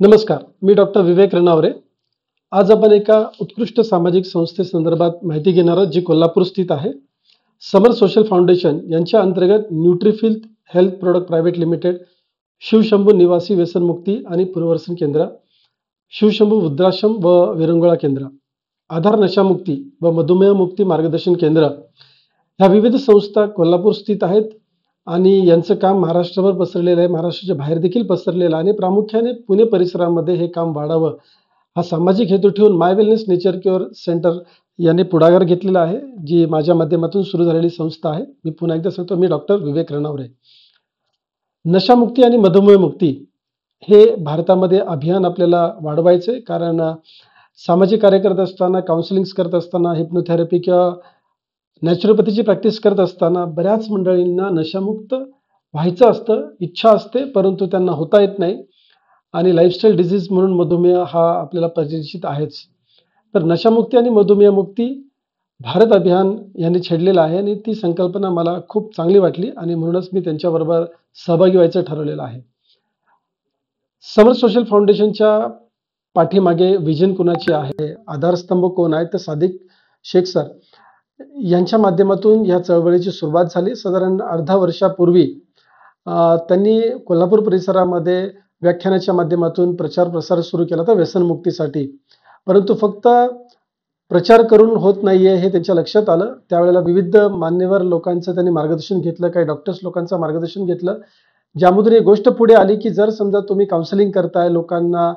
नमस्कार, मी डॉक्टर विवेक रणावरे. आज आपण एका उत्कृष्ट सामाजिक संस्थेसंदर्भात माहिती घेणार आहोत, जी कोल्हापूर स्थित आहे. समर सोशल फाउंडेशन यांच्या अंतर्गत न्यूट्रीफिल्थ health product private limited, Shivshambhu निवासी व्यसनमुक्ती आणि पुनर्वसन केंद्र, शिवशंभू वृद्धाश्रम व विरंगुळा केंद्र, आधार नशामुक्ती व मधुमेह मुक्ती मार्गदर्शन केंद्र ह्या विविध संस्था कोल्हापूर स्थित आहेत आणि यांचं काम महाराष्ट्रभर पसरलेलं आहे, महाराष्ट्राच्या बाहेर देखील पसरलेलं आहे आणि प्रामुख्याने पुणे परिसरामध्ये हे काम वाढावं हा सामाजिक हेतू ठेवून माय वेलनेस नेचर क्युअर सेंटर याने पुढाकार घेतलेला आहे, जी माझ्या माध्यमातून सुरू झालेली संस्था आहे. मी पुन्हा एकदा सांगतो, मी डॉक्टर विवेक रणावरे. नशामुक्ती आणि मधुमेह मुक्ती हे भारतामध्ये अभियान आपल्याला वाढवायचे, कारण सामाजिक कार्य करत असताना, काउन्सिलिंग करत असताना, हिप्नोथेरपी किंवा नॅचरोपॅथीची प्रॅक्टिस करत असताना बऱ्याच मंडळींना नशामुक्त व्हायचं असतं, इच्छा असते, परंतु त्यांना होता येत नाही आणि लाईफस्टाईल डिझीज म्हणून मधुमेह हा आपल्याला परिचित आहेच. तर नशामुक्ती आणि मधुमेह मुक्ती भारत अभियान यांनी छेडलेलं आहे आणि ती संकल्पना मला खूप चांगली वाटली आणि म्हणूनच मी त्यांच्याबरोबर सहभागी व्हायचं ठरवलेलं आहे. समर सोशल फाउंडेशनच्या पाठीमागे विजन कुणाची आहे, आधारस्तंभ कोण आहे, तर सादिक शेख सर यांच्या माध्यमातून या चळवळीची सुरुवात झाली. साधारण अर्धा वर्षापूर्वी त्यांनी कोल्हापूर परिसरामध्ये व्याख्यानाच्या माध्यमातून प्रचार प्रसार सुरू केला होता व्यसनमुक्तीसाठी. परंतु फक्त प्रचार करून होत नाहीये हे त्यांच्या लक्षात आलं. त्यावेळेला विविध मान्यवर लोकांचं त्यांनी मार्गदर्शन घेतलं, काही डॉक्टर्स लोकांचं मार्गदर्शन घेतलं, ज्यामधून एक गोष्ट पुढे आली की जर समजा तुम्ही काउन्सिलिंग करताय, लोकांना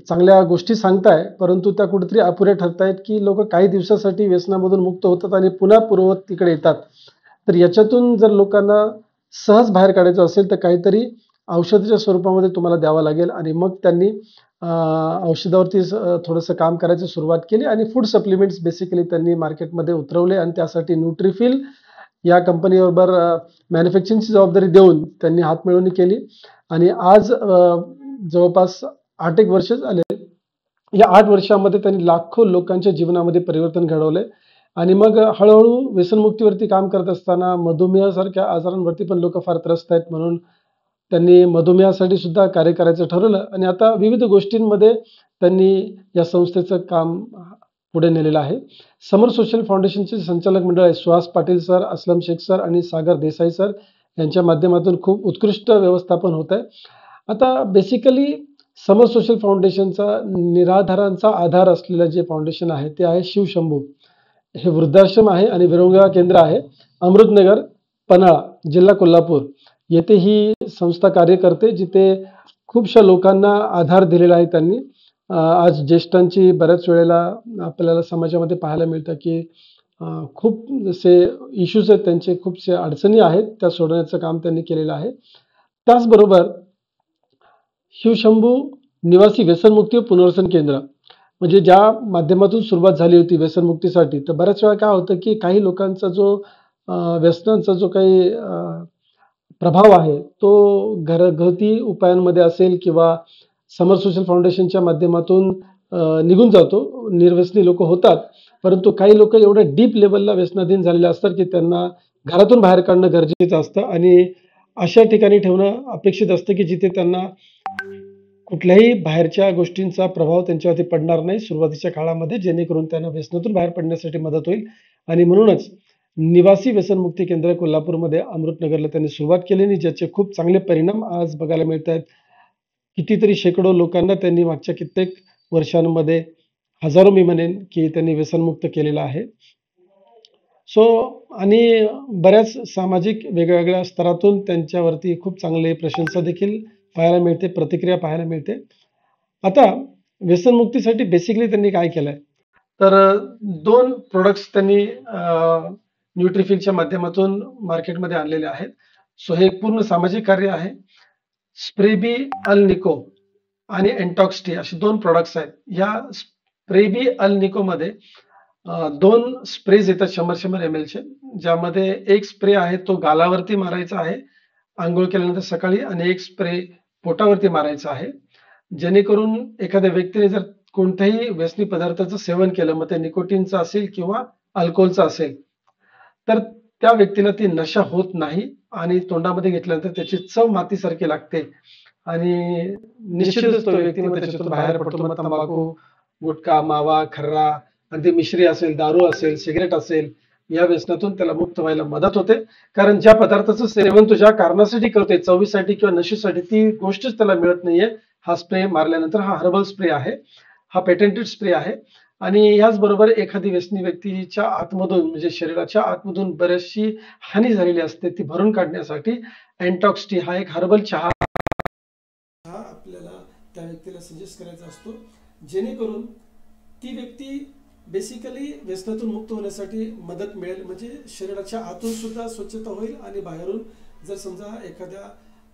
चांगल्या गोष्टी सांगताय, परंतु त्या कुठेतरी अपुऱ्या ठरतायत की लोक काही दिवसासाठी व्यसनामधून मुक्त होतात आणि पुन्हा पूर्ववत्तीकडे येतात. तर याच्यातून जर लोकांना सहज बाहेर काढायचं असेल तर काहीतरी औषधाच्या स्वरूपामध्ये तुम्हाला द्यावं लागेल आणि मग त्यांनी औषधावरती थोडंसं काम करायची सुरुवात केली आणि फूड सप्लिमेंट्स बेसिकली त्यांनी मार्केटमध्ये उतरवले आणि त्यासाठी न्यूट्रीफिल या कंपनीबरोबर मॅन्युफॅक्चरिंगची जबाबदारी देऊन त्यांनी हातमिळवणी केली आणि आज जवळपास 8 एक वर्ष झाले. या 8 वर्षामध्ये त्यांनी लाखो लोकांच्या जीवनामध्ये परिवर्तन घडवले आणि मग हळूहळू व्यसनमुक्तीवरती काम करत असताना मधुमेहासारख्या आजारांवरती पण लोक फार त्रस्त आहेत, म्हणून त्यांनी मधुमेहासाठी सुद्धा कार्य करायचं ठरवलं आणि आता विविध गोष्टींमध्ये त्यांनी या संस्थेचं काम पुढे नेलेलं आहे. समर सोशल फाउंडेशनचे संचालक मंडळ आहे, सुहास पाटील सर, असलम शेख सर आणि सागर देसाई सर यांच्या माध्यमातून खूप उत्कृष्ट व्यवस्थापन होत आहे. आता बेसिकली समर सोशल फाउंडेशनचा निराधारांचा आधार असलेलं जे फाउंडेशन आहे ते आहे शिवशंभू. हे वृद्धाश्रम आहे आणि विरंगुळा केंद्र आहे, अमृतनगर, पन्हाळा, जिल्हा कोल्हापूर येथे ही संस्था कार्य करते, जिथे खूपशा लोकांना आधार दिलेला आहे त्यांनी. आज ज्येष्ठांची बऱ्याच वेळेला आपल्याला समाजामध्ये पाहायला मिळतं की खूप जसे इश्यूज आहेत, त्यांचे खूपसे अडचणी आहेत, त्या सोडवण्याचं काम त्यांनी केलेलं आहे. त्याचबरोबर शिवशंभू निवासी व्यसनमुक्ती व पुनर्वसन केंद्र म्हणजे ज्या माध्यमातून सुरुवात झाली होती व्यसनमुक्तीसाठी, तर बऱ्याच वेळा काय होतं की काही लोकांचा जो व्यसनांचा जो काही प्रभाव आहे तो घरगुती उपायांमध्ये असेल किंवा समर सोशल फाउंडेशनच्या माध्यमातून निघून जातो, निर्व्यसनी लोक होतात, परंतु काही लोक एवढ्या डीप लेवलला व्यसनाधीन झालेले असतात की त्यांना घरातून बाहेर काढणं गरजेचं असतं आणि अशा ठिकाणी ठेवणं अपेक्षित असतं की जिथे त्यांना कुठल्याही बाहेरच्या गोष्टींचा प्रभाव त्यांच्यावरती पडणार नाही सुरुवातीच्या काळामध्ये, जेणेकरून त्यांना व्यसनातून बाहेर पडण्यासाठी मदत होईल. आणि म्हणूनच निवासी व्यसनमुक्ती केंद्र कोल्हापूरमध्ये अमृतनगरला त्यांनी सुरुवात केली आणि ज्याचे खूप चांगले परिणाम आज बघायला मिळत आहेत. कितीतरी शेकडो लोकांना त्यांनी मागच्या कित्येक वर्षांमध्ये, हजारो मी म्हणेन, की त्यांनी व्यसनमुक्त केलेलं आहे. आणि बऱ्याच सामाजिक वेगवेगळ्या स्तरातून त्यांच्यावरती खूप चांगले प्रशंसा देखील पाहायला मिळते, प्रतिक्रिया पाहायला मिळते. आता व्यसनमुक्तीसाठी बेसिकली त्यांनी काय केलंय, तर 2 प्रोडक्ट्स त्यांनी न्यूट्रीफिलच्या माध्यमातून मार्केटमध्ये आणलेले आहेत. सो हे पूर्ण सामाजिक कार्य आहे. स्प्रेबी अल निको आणि एन्टॉक्स टी असे 2 प्रोडक्ट्स आहेत. या स्प्रेबी अल निको मध्ये 2 स्प्रेज येतात 100-100 ml चे, ज्यामध्ये एक स्प्रे आहे तो गालावरती मारायचा आहे आंघोळ केल्यानंतर सकाळी आणि एक स्प्रे पोटावरती मारायचा आहे, जेणेकरून एखाद्या व्यक्तीने जर कोणत्याही व्यसनी पदार्थाचं सेवन केलं, मग ते निकोटीनचं असेल किंवा अल्कोहोलचं असेल, तर त्या व्यक्तीला ती नशा होत नाही आणि तोंडामध्ये घेतल्यानंतर त्याची चव मातीसारखी लागते आणि निश्चितच तो व्यक्ती मग त्याच्यातून बाहेर पडतो. मग तंबाखू, गुटखा, मावा, खर्रा, अगदी मिश्री असेल, दारू असेल, सिगरेट असेल, या व्यसनातून त्याला मुक्त व्हायला मदत होते. कारण ज्या पदार्थाचं सेवन तो ज्या कारणासाठी करतोय, चवीसाठी किंवा नशेसाठी, ती गोष्टच त्याला मिळत नाहीये. हा स्प्रे मारल्यानंतर हा हर्बल स्प्रे आहे, हा पेटेंटेड स्प्रे आहे. आणि याचबरोबर एखादी व्यसनी व्यक्तीच्या आतमधून म्हणजे शरीराच्या आतमधून बरीचशी हानी झालेली असते, ती भरून काढण्यासाठी अँटॉक्स टी हा एक हर्बल चहा हा आपल्याला त्या व्यक्तीला सजेस्ट करायचा असतो, जेणेकरून ती व्यक्ती बेसिकली व्यसनातून मुक्त होण्यासाठी मदत मिळेल. म्हणजे शरीराच्या आतून सुद्धा स्वच्छता होईल आणि बाहेरून जर समजा एखाद्या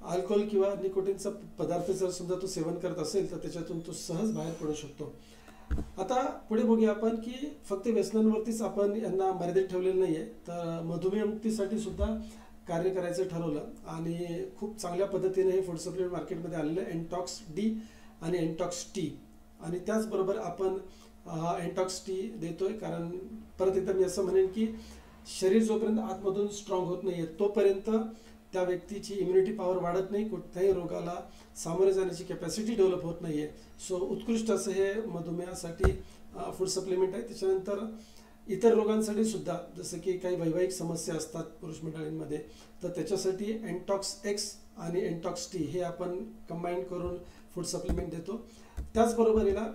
अल्कोहोल किंवा निकोटीनचा पदार्थ जर समजा तो सेवन करत असेल तर त्याच्यातून तो सहज बाहेर पडू शकतो. आता पुढे बघूया आपण की फक्त व्यसनांवरतीच आपण यांना मर्यादित ठेवलेलं नाहीये, तर मधुमेह मुक्तीसाठी सुद्धा कार्य करायचं ठरवलं आणि खूप चांगल्या पद्धतीने हे फूड सप्लिमेंट मार्केटमध्ये आलेलं आहे एंटॉक्स डी आणि एंटॉक्स टी. आणि त्याचबरोबर आपण एंटॉक्स टी देतोय, कारण परत एकदा मी असं म्हणेन की शरीर जोपर्यंत आतमधून स्ट्रॉंग होत नाहीये तोपर्यंत त्या व्यक्तीची इम्युनिटी पॉवर वाढत नाही, कुठल्याही रोगाला सामोरे जाण्याची कॅपॅसिटी डेव्हलप होत नाहीये. सो उत्कृष्ट असं हे मधुमेहासाठी फूड सप्लिमेंट आहे. त्याच्यानंतर इतर रोगांसाठी सुद्धा, जसं की काही वैवाहिक समस्या असतात पुरुष मंडळींमध्ये, तर त्याच्यासाठी एंटॉक्स एक्स आणि एंटॉक्स टी हे आपण कंबाईन करून फूड सप्लिमेंट देतो. त्याचबरोबर याला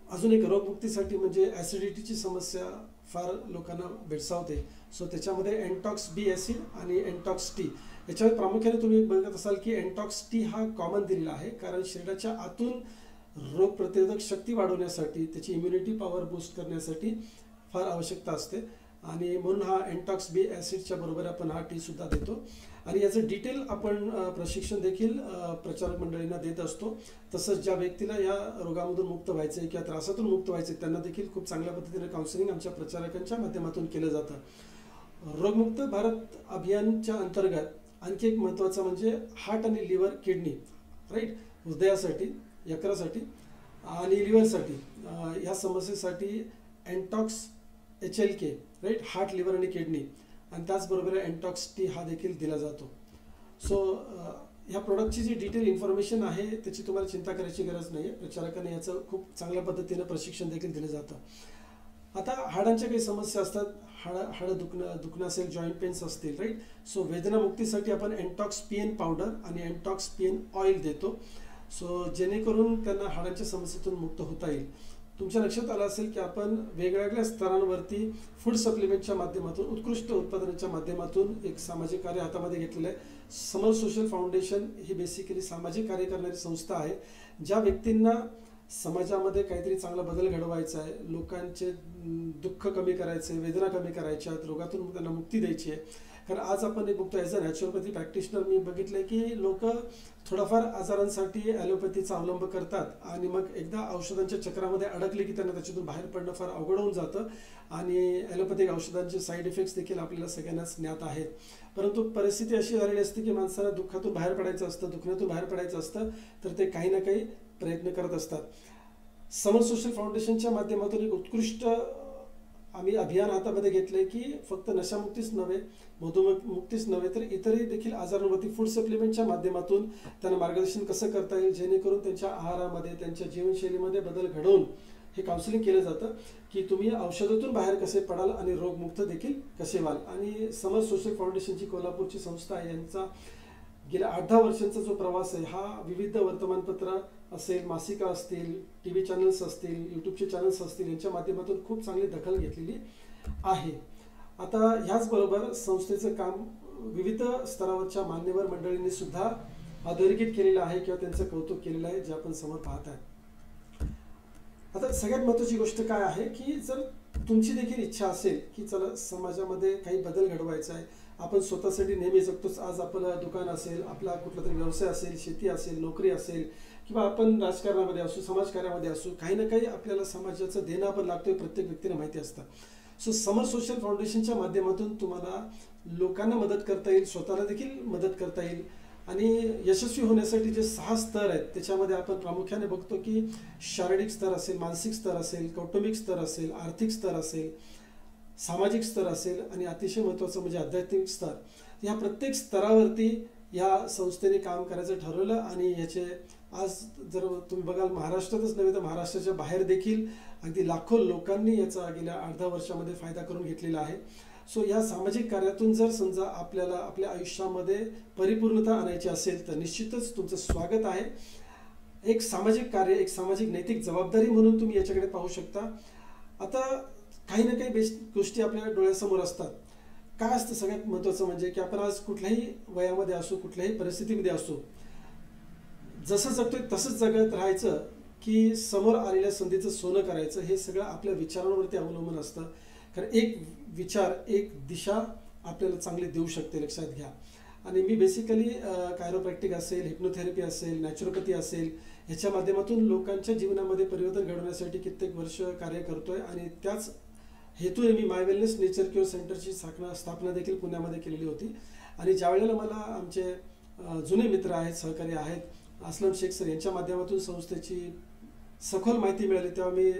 अजून एक रोगमुक्तीसाठी म्हणजे ॲसिडिटीची समस्या फार लोकांना भेडसावते. सो त्याच्यामध्ये एंटॉक्स बी ॲसिड आणि एंटॉक्स टी, याच्यावर प्रामुख्याने तुम्ही बघत असाल की एंटॉक्स टी हा कॉमन दिलेला आहे, कारण शरीराच्या आतून रोगप्रतिरोधक शक्ती वाढवण्यासाठी, त्याची इम्युनिटी पॉवर बूस्ट करण्यासाठी फार आवश्यकता असते. आणि म्हणून हा एंटॉक्स बी ॲसिडच्या बरोबर आपण हा टी सुद्धा देतो. आणि याचं डिटेल आपण प्रशिक्षण देखील प्रचारक मंडळींना देत असतो. तसंच ज्या व्यक्तीला या रोगामधून मुक्त व्हायचं आहे किंवा त्रासातून मुक्त व्हायचं आहे त्यांना देखील खूप चांगल्या पद्धतीने काउन्सिलिंग आमच्या प्रचारकांच्या माध्यमातून केलं जातं. रोगमुक्त भारत अभियानच्या अंतर्गत आणखी एक महत्त्वाचं म्हणजे हार्ट आणि लिव्हर किडनी, राईट, हृदयासाठी, यकृतासाठी आणि लिव्हरसाठी ह्या समस्येसाठी एंटॉक्स HLK, राईट, हार्ट, लिव्हर आणि किडनी, आणि त्याचबरोबर एंटॉक्स टी हा देखील दिला जातो. सो ह्या प्रोडक्टची जी डिटेल इन्फॉर्मेशन आहे त्याची तुम्हाला चिंता करायची गरज नाही आहे. प्रचारकांना याचं खूप चांगल्या पद्धतीनं प्रशिक्षण देखील दिलं जातं. आता हाडांच्या काही समस्या असतात, हाडं दुखणं असेल, जॉईंट पेन्स असतील, राईट. सो वेदनामुक्तीसाठी आपण एंटॉक्स PN पावडर आणि एंटॉक्स PN ऑइल देतो. सो जेणेकरून त्यांना हाडांच्या समस्येतून मुक्त होता येईल. तुमच्या लक्षात आलं असेल की आपण वेगवेगळ्या स्तरांवरती फूड सप्लिमेंटच्या माध्यमातून, उत्कृष्ट उत्पादनाच्या माध्यमातून एक सामाजिक कार्य हातामध्ये घेतलेलं आहे. समर सोशल फाउंडेशन ही बेसिकली सामाजिक कार्य करणारी संस्था आहे. ज्या व्यक्तींना समाजामध्ये काहीतरी चांगला बदल घडवायचा आहे, लोकांचे दुःख कमी करायचे, वेदना कमी करायच्या, रोगातून त्यांना मुक्ती द्यायची आहे. कारण आज आपण एक बघतो ॲज अ नॅचरोपॅथी प्रॅक्टिशनर मी बघितलं की लोक थोडाफार आजारांसाठी ॲलोपॅथीचा अवलंब करतात आणि मग एकदा औषधांच्या चक्रामध्ये अडकले की त्यांना त्याच्यातून बाहेर पडणं फार अवघड होऊन जातं. आणि ॲलोपॅथिक औषधांचे साईड इफेक्ट्स देखील आपल्याला सगळ्यांनाच ज्ञात आहेत. परंतु परिस्थिती अशी झालेली असते की माणसाला दुःखातून बाहेर पडायचं असतं, दुखण्यातून बाहेर पडायचं असतं, तर ते काही ना काही प्रयत्न करत असतात. समर सोशल फाउंडेशनच्या माध्यमातून एक उत्कृष्ट आम्ही अभियान हातामध्ये घेतलंय की फक्त नशामुक्तीच नव्हे, मधुमेहमुक्तीच नव्हे, तर इतरही देखील आजारांवरती फूड सप्लिमेंटच्या माध्यमातून त्यांना मार्गदर्शन कसं करता येईल, जेणेकरून त्यांच्या आहारामध्ये, त्यांच्या जीवनशैलीमध्ये बदल घडवून हे काउन्सिलिंग केलं जातं की तुम्ही औषधातून बाहेर कसे पडाल आणि रोगमुक्त देखील कसे व्हाल. आणि समर सोशल फाउंडेशनची कोल्हापूरची संस्था आहे, यांचा गेल्या 8-10 वर्षांचा जो प्रवास आहे हा विविध वर्तमानपत्र असेल, मासिका असतील, TV चॅनल्स असतील, यूट्यूबचे चॅनल्स असतील, यांच्या माध्यमातून खूप चांगली दखल घेतलेली आहे. आता ह्याचबरोबर संस्थेचं काम विविध स्तरावरच्या मान्यवर मंडळींनी सुद्धा अधोरेखित केलेलं आहे किंवा त्यांचं कौतुक केलेलं आहे, जे आपण समोर पाहत आहे. आता सगळ्यात महत्त्वाची गोष्ट काय आहे की जर तुमची देखील इच्छा असेल की चला समाजामध्ये काही बदल घडवायचा आहे, आपण स्वतःसाठी नेहमी जगतोच, आज आपलं दुकान असेल, आपला कुठला तरी व्यवसाय असेल, शेती असेल, नोकरी असेल, किंवा आपण राजकारणामध्ये असू, समाजकार्यामध्ये असू, काही ना काही आपल्याला समाजाचं देणं आपण लागतोय, प्रत्येक व्यक्तीला माहिती असतं. सो समर सोशल फाउंडेशनच्या माध्यमातून तुम्हाला लोकांना मदत करता येईल, स्वतःला देखील मदत करता येईल. आणि यशस्वी होण्यासाठी जे 6 स्तर आहेत त्याच्यामध्ये आपण प्रामुख्याने बघतो की शारीरिक स्तर असेल, मानसिक स्तर असेल, कौटुंबिक स्तर असेल, आर्थिक स्तर असेल, सामाजिक स्तर असेल आणि अतिशय महत्त्वाचं म्हणजे आध्यात्मिक स्तर. या प्रत्येक स्तरावरती या संस्थेने काम करायचं ठरवलं आणि याचे आज जर तुम्ही बघाल महाराष्ट्रातच नव्हे तर महाराष्ट्राच्या बाहेर देखील अगदी लाखो लोकांनी याचा गेल्या अर्ध्या वर्षामध्ये फायदा करून घेतलेला आहे. सो या सामाजिक कार्यातून जर समजा आपल्याला आपल्या आयुष्यामध्ये परिपूर्णता आणायची असेल तर निश्चितच तुमचं स्वागत आहे. एक सामाजिक कार्य, एक सामाजिक नैतिक जबाबदारी म्हणून तुम्ही याच्याकडे पाहू शकता. आता काही ना काही गोष्टी आपल्या डोळ्यासमोर असतात. काय असतं सगळ्यात महत्त्वाचं म्हणजे की आपण आज कुठल्याही वयामध्ये असो, कुठल्याही परिस्थितीमध्ये असो, जसं जगतोय तसंच जगत राहायचं की समोर आलेल्या संधीचं सोनं करायचं, हे सगळं आपल्या विचारांवरती अवलंबून असतं. कारण एक विचार, एक दिशा आपल्याला चांगली देऊ शकते, लक्षात घ्या. आणि मी बेसिकली कायरोप्रॅक्टिक असेल, हिप्नोथेरपी असेल, नॅचरोपॅथी असेल, ह्याच्या माध्यमातून लोकांच्या जीवनामध्ये परिवर्तन घडवण्यासाठी कित्येक वर्ष कार्य करतोय. आणि त्याच हेतूने मी माय वेलनेस नेचर क्युअर सेंटरची स्थापना देखील पुण्यामध्ये केलेली होती. आणि ज्या वेळेला मला आमचे जुने मित्र आहेत, सहकारी आहेत, असलम शेख सर यांच्या माध्यमातून संस्थेची सखोल माहिती मिळाली, तेव्हा मी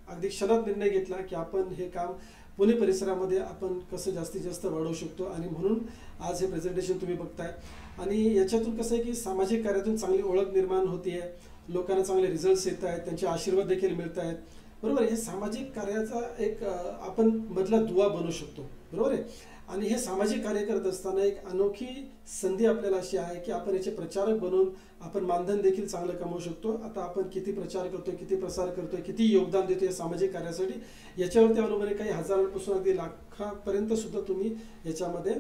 अगदी क्षणात निर्णय घेतला की आपण हे काम पुणे परिसरामध्ये आपण कसं जास्तीत जास्त वाढवू शकतो. आणि म्हणून आज हे प्रेझेंटेशन तुम्ही बघताय. आणि याच्यातून कसं आहे की सामाजिक कार्यातून चांगली ओळख निर्माण होती आहे, लोकांना चांगले रिझल्ट्स येत आहेत, त्यांचे आशीर्वाद देखील मिळत आहेत. बरोबर आहे. हे सामाजिक कार्याचा एक आपण मधला दुवा बनू शकतो. बरोबर आहे. आणि हे सामाजिक कार्य करत असताना एक अनोखी संधी आपल्याला अशी आहे की आपण याचे प्रचारक बनून आपण मानधन देखील चांगलं कमवू शकतो. आता आपण किती प्रचार करतोय, किती प्रसार करतोय, किती योगदान देतोय या सामाजिक कार्यासाठी, याच्यावरती अवलंबून आहे. काही हजारांपासून अगदी लाखापर्यंत सुद्धा तुम्ही याच्यामध्ये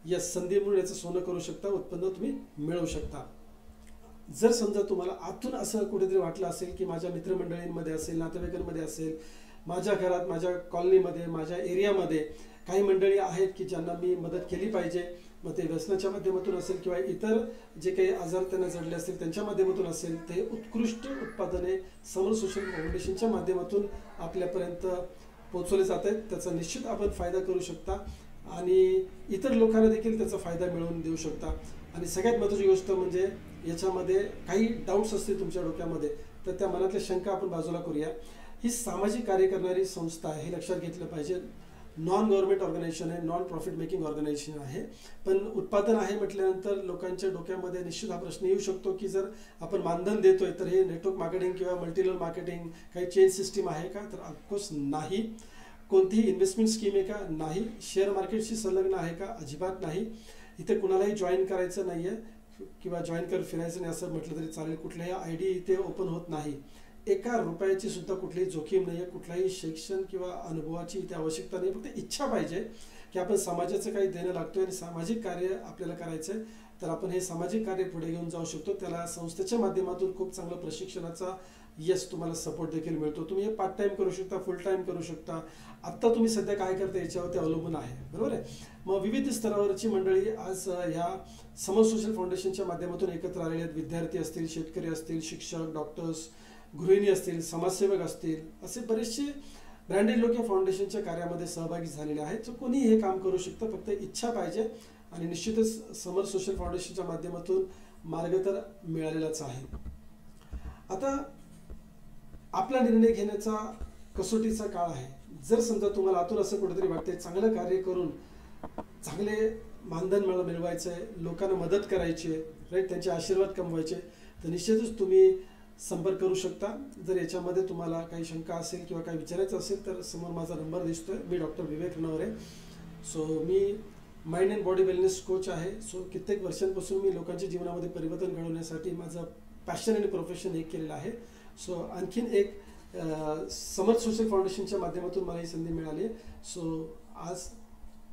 या संधी म्हणून याचं सोनं करू शकता, उत्पन्न तुम्ही मिळवू शकता. जर समजा तुम्हाला आतून असं कुठेतरी वाटलं असेल की माझ्या मित्रमंडळींमध्ये असेल, नातेवाईकांमध्ये असेल, माझ्या घरात, माझ्या कॉलनीमध्ये, माझ्या एरियामध्ये काही मंडळी आहेत की ज्यांना मी मदत केली पाहिजे, मग ते व्यसनाच्या माध्यमातून असेल किंवा इतर जे काही आजार त्यांना जडले असतील त्यांच्या माध्यमातून असेल, ते उत्कृष्ट उत्पादने समर सोशल फाउंडेशनच्या माध्यमातून आपल्यापर्यंत पोचवले जात आहेत. त्याचा निश्चित आपण फायदा करू शकता आणि इतर लोकांना देखील त्याचा फायदा मिळवून देऊ शकता. आणि सगळ्यात महत्त्वाची गोष्ट म्हणजे याच्यामध्ये काही डाऊट्स असतील तुमच्या डोक्यामध्ये तर त्या मनातल्या शंका आपण बाजूला करूया. ही सामाजिक कार्य करणारी संस्था आहे, हे लक्षात घेतलं पाहिजे. नॉन गव्हर्नमेंट ऑर्गनायझेशन आहे, नॉन प्रॉफिट मेकिंग ऑर्गनायझेशन आहे. पण उत्पादन आहे म्हटल्यानंतर लोकांच्या डोक्यामध्ये निश्चित हा प्रश्न येऊ शकतो की जर आपण मानधन देतोय तर हे नेटवर्क मार्केटिंग किंवा मल्टीलेवल मार्केटिंग, काही चेन सिस्टीम आहे का? तर ऑफकोर्स नाही. कोणतीही इन्व्हेस्टमेंट स्कीम आहे का? नाही. शेअर मार्केटशी संलग्न आहे का? अजिबात नाही. इथे कुणालाही जॉईन करायचं नाही आहे किंवा जॉईन कर फिरायचं नाही असं म्हटलं तरी चालेल. कुठल्याही आय डी इथे ओपन होत नाही. एका रुपयाची सुद्धा कुठलीही जोखीम नाही आहे. कुठलाही शिक्षण किंवा अनुभवाची इथे आवश्यकता नाही. फक्त इच्छा पाहिजे की आपण समाजाचं काही देणं लागतोय आणि सामाजिक कार्य आपल्याला करायचं आहे, तर आपण हे सामाजिक कार्य पुढे घेऊन जाऊ शकतो. त्याला संस्थेच्या माध्यमातून खूप चांगलं प्रशिक्षणाचा तुम्हाला सपोर्ट देखील मिळतो. तुम्ही हे पार्ट टाइम करू शकता, फुल टाइम करू शकता. आत्ता तुम्ही सध्या काय करता याच्यावरती अवलंबून आहे. बरोबर आहे. मग विविध स्तरावरची मंडळी आज ह्या समर सोशल फाउंडेशनच्या माध्यमातून एकत्र आलेले आहेत. विद्यार्थी असतील, शेतकरी असतील, शिक्षक, डॉक्टर्स, गृहिणी असतील, समाजसेवक असतील, असे बरेचसे ब्रँडेड लोक या फाउंडेशनच्या कार्यामध्ये सहभागी झालेले आहेत. तर कोणी हे काम करू शकतं, फक्त इच्छा पाहिजे. आणि निश्चितच समर सोशल फाउंडेशनच्या माध्यमातून मार्ग तर मिळालेलाच आहे. आता आपला निर्णय घेण्याचा कसोटीचा काळ आहे. जर समजा तुम्हाला आतून असं कुठेतरी वाटतंय चांगलं कार्य करून चांगले मानधन मिळवायचं आहे, लोकांना मदत करायची आहे, राईट, त्यांचे आशीर्वाद कमवायचे, तर निश्चितच तुम्ही संपर्क करू शकता. जर याच्यामध्ये तुम्हाला काही शंका असेल किंवा काही विचारायचं असेल तर समोर माझा नंबर दिसतोय. मी डॉक्टर विवेक रनवरे. सो मी mind and body wellness coach आहे. सो कित्येक वर्षांपासून मी लोकांच्या जीवनामध्ये परिवर्तन घडवण्यासाठी माझं पॅशन आणि प्रोफेशन एक केलेलं आहे. सो आणखीन एक समर सोशल फाउंडेशनच्या माध्यमातून मला ही संधी मिळाली आहे. सो आज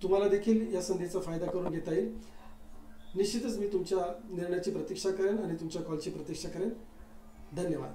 तुम्हाला देखील या संधीचा फायदा करून घेता येईल. निश्चितच मी तुमच्या निर्णयाची प्रतीक्षा करेन आणि तुमच्या कॉलची प्रतीक्षा करेन. धन्यवाद.